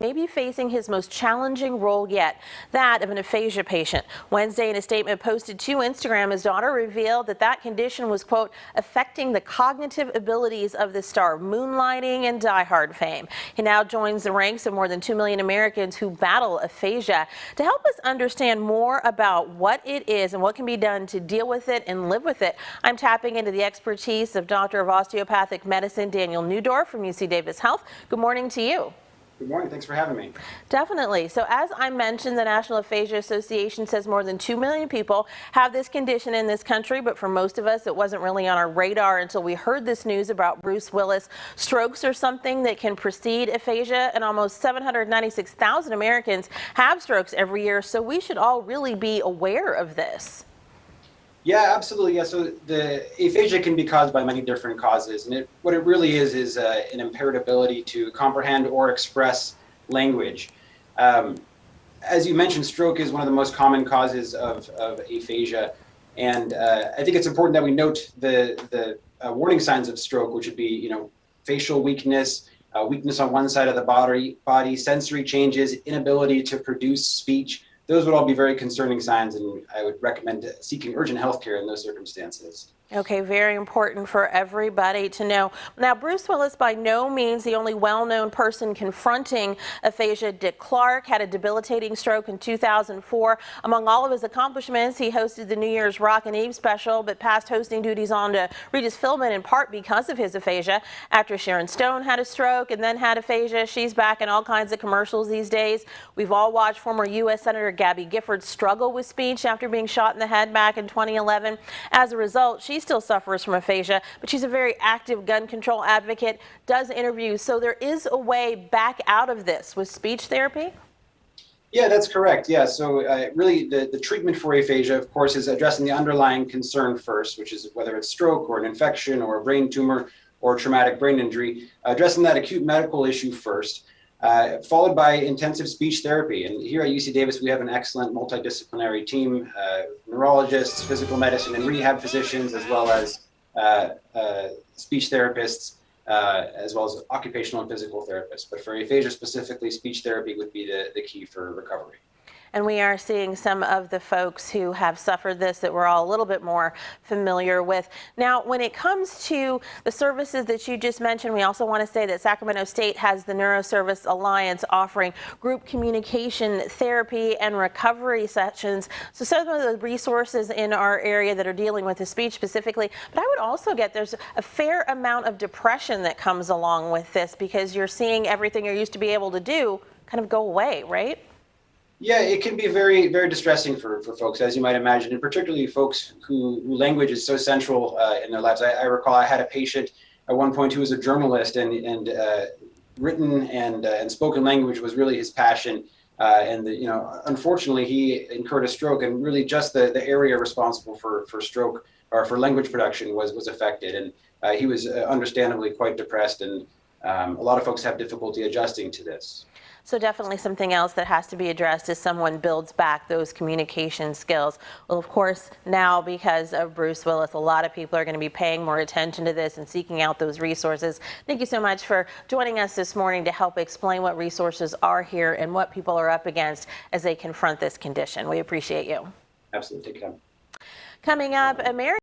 may be facing his most challenging role yet, that of an aphasia patient. Wednesday, in a statement posted to Instagram, his daughter revealed that condition was, quote, affecting the cognitive abilities of the star of moonlighting and Die Hard fame. He now joins the ranks of more than 2 million Americans who battle aphasia. To help us understand more about what it is and what can be done to deal with it and live with it, I'm tapping into the expertise of Doctor of Osteopathic Medicine Daniel Neudorf from UC Davis Health. Good morning to you. Good morning. Thanks for having me. Definitely. So as I mentioned, the National Aphasia Association says more than 2 million people have this condition in this country, but for most of us, it wasn't really on our radar until we heard this news about Bruce Willis. Strokes are something that can precede aphasia, and almost 796,000 Americans have strokes every year, so we should all really be aware of this. Yeah, absolutely. Yeah, so the aphasia can be caused by many different causes, and what it really is an impaired ability to comprehend or express language. As you mentioned, stroke is one of the most common causes of aphasia, and I think it's important that we note the warning signs of stroke, which would be, facial weakness, weakness on one side of the body, sensory changes, inability to produce speech. Those would all be very concerning signs, and I would recommend seeking urgent health care in those circumstances. Okay, very important for everybody to know. Now, Bruce Willis, by no means the only well-known person confronting aphasia. Dick Clark had a debilitating stroke in 2004. Among all of his accomplishments, he hosted the New Year's Rockin' Eve special, but passed hosting duties on to Regis Philbin in part because of his aphasia. Actress Sharon Stone had a stroke and then had aphasia. She's back in all kinds of commercials these days. We've all watched former U.S. Senator Gabby Gifford struggle with speech after being shot in the head back in 2011. As a result, she still suffers from aphasia, but she's a very active gun control advocate, does interviews, so there is a way back out of this with speech therapy? Yeah, that's correct. Yeah, so really the treatment for aphasia, of course, is addressing the underlying concern first, which is whether it's stroke or an infection or a brain tumor or traumatic brain injury, addressing that acute medical issue first. Followed by intensive speech therapy. And here at UC Davis, we have an excellent multidisciplinary team, neurologists, physical medicine and rehab physicians, as well as speech therapists, as well as occupational and physical therapists. But for aphasia specifically, speech therapy would be the key for recovery. And we are seeing some of the folks who have suffered this that we're all a little bit more familiar with. Now, when it comes to the services that you just mentioned, we also want to say that Sacramento State has the Neuroservice Alliance offering group communication therapy and recovery sessions. So some of the resources in our area that are dealing with the speech specifically, but I would also get there's a fair amount of depression that comes along with this because you're seeing everything you're used to be able to do kind of go away, right? Yeah, it can be very, very distressing for folks, as you might imagine, and particularly folks who language is so central in their lives. I recall I had a patient at one point who was a journalist, and written and spoken language was really his passion. Unfortunately, he incurred a stroke, and really just the area responsible for stroke or for language production was affected, and he was understandably quite depressed, and a lot of folks have difficulty adjusting to this. So definitely something else that has to be addressed as someone builds back those communication skills. Well, of course, now because of Bruce Willis, a lot of people are going to be paying more attention to this and seeking out those resources. Thank you so much for joining us this morning to help explain what resources are here and what people are up against as they confront this condition. We appreciate you. Absolutely. Take care. Coming up,